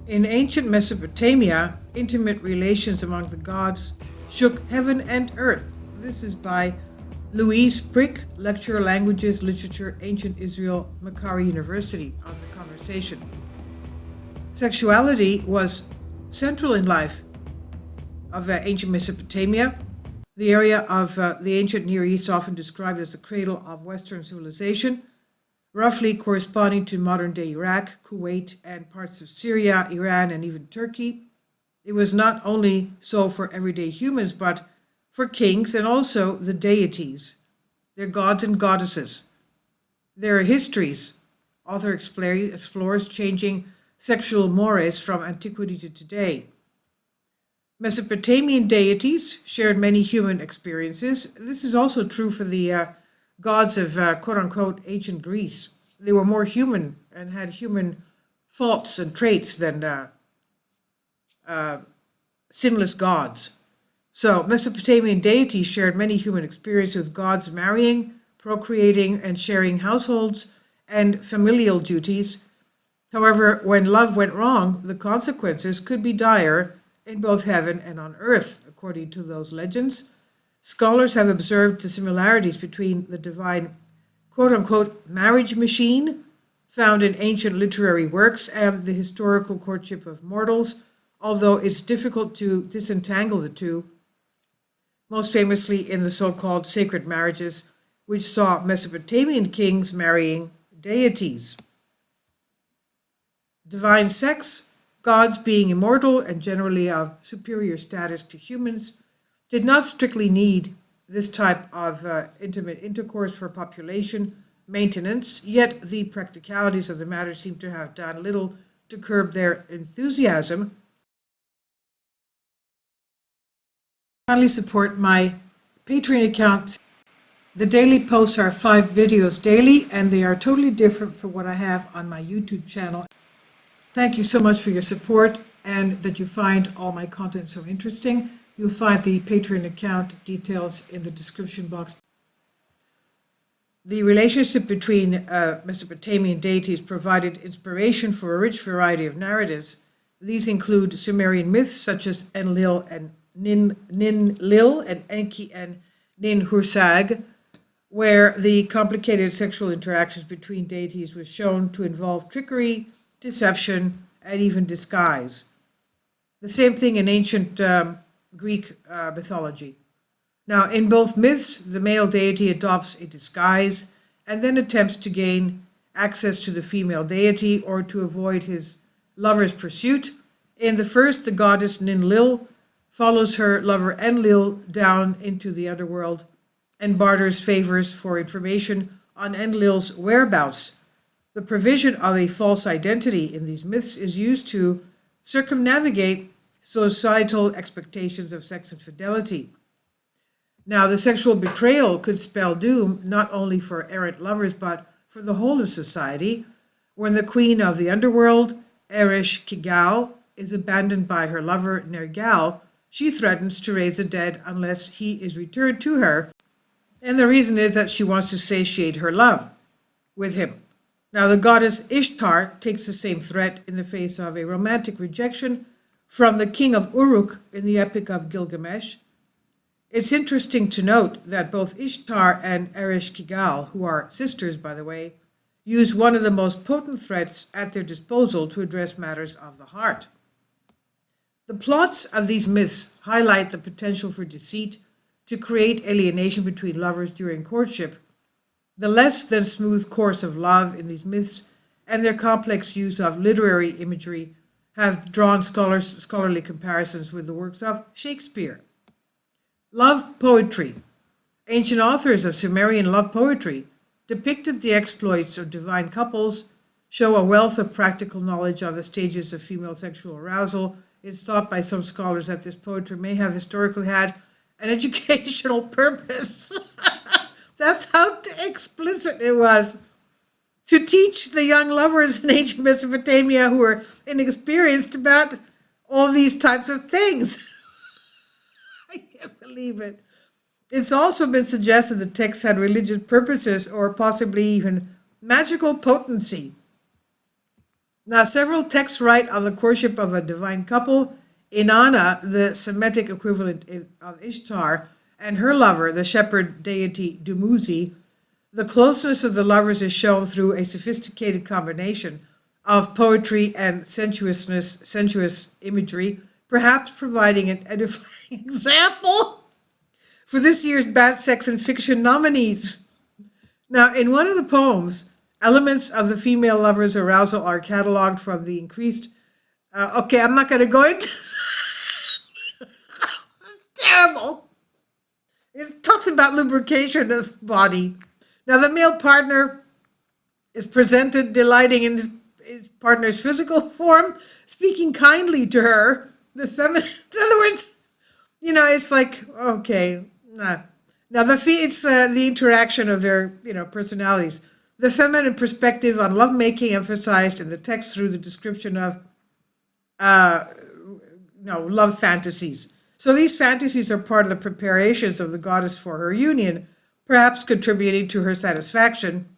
In ancient Mesopotamia, intimate relations among the gods shook heaven and earth. This is by Lewis Spence, Lecturer Languages, Literature, Ancient Israel, Macquarie University, on the conversation. Sexuality was central in life of ancient Mesopotamia, the area of the ancient Near East often described as the cradle of Western civilization, roughly corresponding to modern-day Iraq, Kuwait, and parts of Syria, Iran, and even Turkey. It was not only so for everyday humans, but for kings and also the deities, their gods and goddesses. Their histories, author explores changing sexual mores from antiquity to today. Mesopotamian deities shared many human experiences. This is also true for the gods of quote-unquote ancient Greece. They were more human and had human faults and traits than sinless gods. So Mesopotamian deities shared many human experiences with gods marrying, procreating, and sharing households and familial duties. However, when love went wrong, the consequences could be dire in both heaven and on earth, according to those legends. Scholars have observed the similarities between the divine quote-unquote marriage machine found in ancient literary works and the historical courtship of mortals, although it's difficult to disentangle the two, most famously in the so-called sacred marriages, which saw Mesopotamian kings marrying deities. Divine sex, gods being immortal and generally of superior status to humans, did not strictly need this type of intimate intercourse for population maintenance, yet the practicalities of the matter seem to have done little to curb their enthusiasm. Kindly support my Patreon account. The daily posts are 5 videos daily, and they are totally different from what I have on my YouTube channel. Thank you so much for your support and that you find all my content so interesting. You'll find the Patreon account details in the description box. The relationship between Mesopotamian deities provided inspiration for a rich variety of narratives. These include Sumerian myths such as Enlil and Ninlil and Enki and Ninhursag, where the complicated sexual interactions between deities was shown to involve trickery, deception, and even disguise. The same thing in ancient Greek mythology. Now, in both myths, the male deity adopts a disguise and then attempts to gain access to the female deity or to avoid his lover's pursuit. In the first, the goddess Ninlil follows her lover Enlil down into the underworld and barters favors for information on Enlil's whereabouts. The provision of a false identity in these myths is used to circumnavigate societal expectations of sex and fidelity. Now, the sexual betrayal could spell doom not only for errant lovers but for the whole of society. When the queen of the underworld, Eresh Kigal, is abandoned by her lover Nergal, she threatens to raise the dead unless he is returned to her, and the reason is that she wants to satiate her love with him. Now, the goddess Ishtar takes the same threat in the face of a romantic rejection from the king of Uruk in the Epic of Gilgamesh. It's interesting to note that both Ishtar and Eresh Kigal, who are sisters by the way, use one of the most potent threats at their disposal to address matters of the heart. The plots of these myths highlight the potential for deceit to create alienation between lovers during courtship. The less than smooth course of love in these myths and their complex use of literary imagery have drawn scholarly comparisons with the works of Shakespeare. Love poetry. Ancient authors of Sumerian love poetry depicted the exploits of divine couples, show a wealth of practical knowledge on the stages of female sexual arousal. It's thought by some scholars that this poetry may have historically had an educational purpose. That's how explicit it was. To teach the young lovers in ancient Mesopotamia who were inexperienced about all these types of things. I can't believe it. It's also been suggested the text had religious purposes or possibly even magical potency. Now, several texts write on the courtship of a divine couple, Inanna, the Semitic equivalent of Ishtar, and her lover, the shepherd deity Dumuzi. The closeness of the lovers is shown through a sophisticated combination of poetry and sensuous imagery, perhaps providing an edifying example for this year's Bad Sex and Fiction nominees. Now, in one of the poems, elements of the female lover's arousal are cataloged from the increased. Okay, I'm not going to go into. It's terrible. It talks about lubrication of the body. Now, the male partner is presented delighting in his partner's physical form, speaking kindly to her. The feminine, in other words, it's like, okay, nah. Now, it's the interaction of their, personalities. The feminine perspective on lovemaking emphasized in the text through the description of, love fantasies. So these fantasies are part of the preparations of the goddess for her union, perhaps contributing to her satisfaction.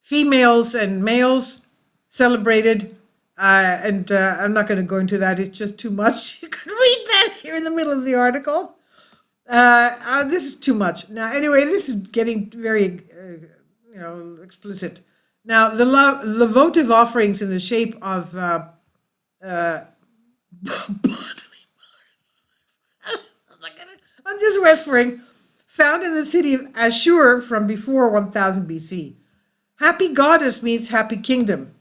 Females and males celebrated, and I'm not going to go into that. It's just too much. You can read that here in the middle of the article. This is too much. Now, anyway, this is getting very, explicit. Now, the votive offerings in the shape of bodily I'm just whispering. Found in the city of Ashur from before 1000 BC. Happy goddess means happy kingdom.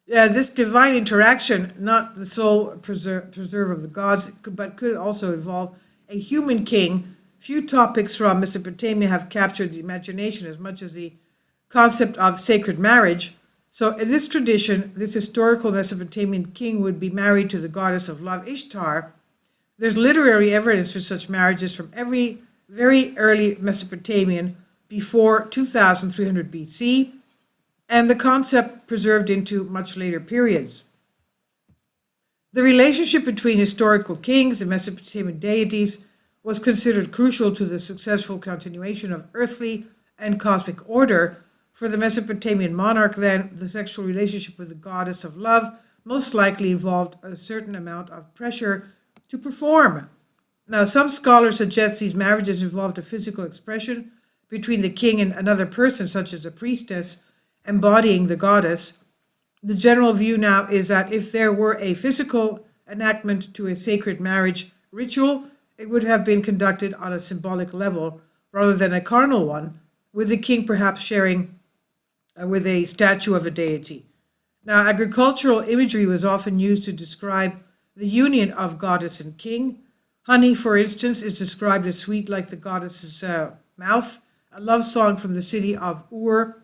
This divine interaction, not the sole preserve of the gods, but could also involve a human king. Few topics from Mesopotamia have captured the imagination as much as the concept of sacred marriage. So in this tradition, this historical Mesopotamian king would be married to the goddess of love, Ishtar. There's literary evidence for such marriages from every very early Mesopotamian before 2300 BC, and the concept preserved into much later periods. The relationship between historical kings and Mesopotamian deities was considered crucial to the successful continuation of earthly and cosmic order. For the Mesopotamian monarch, then, the sexual relationship with the goddess of love most likely involved a certain amount of pressure to perform. Now, some scholars suggest these marriages involved a physical expression between the king and another person, such as a priestess, embodying the goddess. The general view now is that if there were a physical enactment to a sacred marriage ritual, it would have been conducted on a symbolic level rather than a carnal one, with the king perhaps sharing with a statue of a deity. Now, agricultural imagery was often used to describe the union of goddess and king. Honey, for instance, is described as sweet like the goddess's mouth. A love song from the city of Ur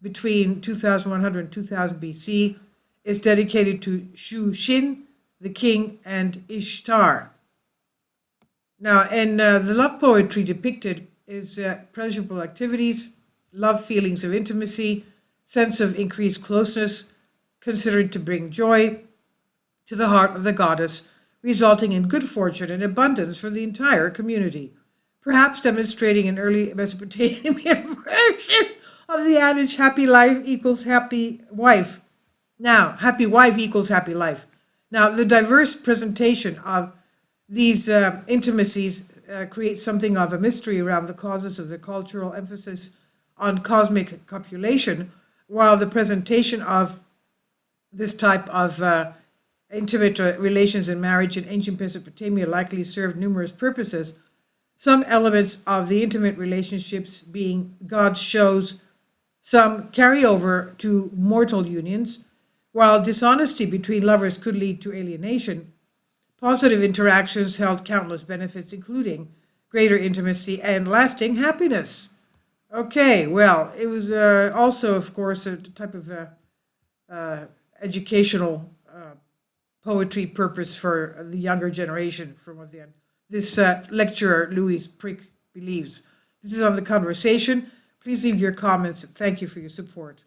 between 2100 and 2000 BC is dedicated to Shushin, the king, and Ishtar. Now, in the love poetry depicted is pleasurable activities, love feelings of intimacy, sense of increased closeness, considered to bring joy to the heart of the goddess, resulting in good fortune and abundance for the entire community, perhaps demonstrating an early Mesopotamian version of the adage, happy life equals happy wife. Now, happy wife equals happy life. Now, the diverse presentation of these intimacies creates something of a mystery around the causes of the cultural emphasis on cosmic copulation, while the presentation of this type of intimate relations in marriage in ancient Mesopotamia likely served numerous purposes. Some elements of the intimate relationships being God shows, some carry over to mortal unions. While dishonesty between lovers could lead to alienation, positive interactions held countless benefits, including greater intimacy and lasting happiness. Okay, well, it was also, of course, a type of educational poetry purpose for the younger generation, from what this lecturer, Louis Prick, believes. This is On the Conversation. Please leave your comments. Thank you for your support.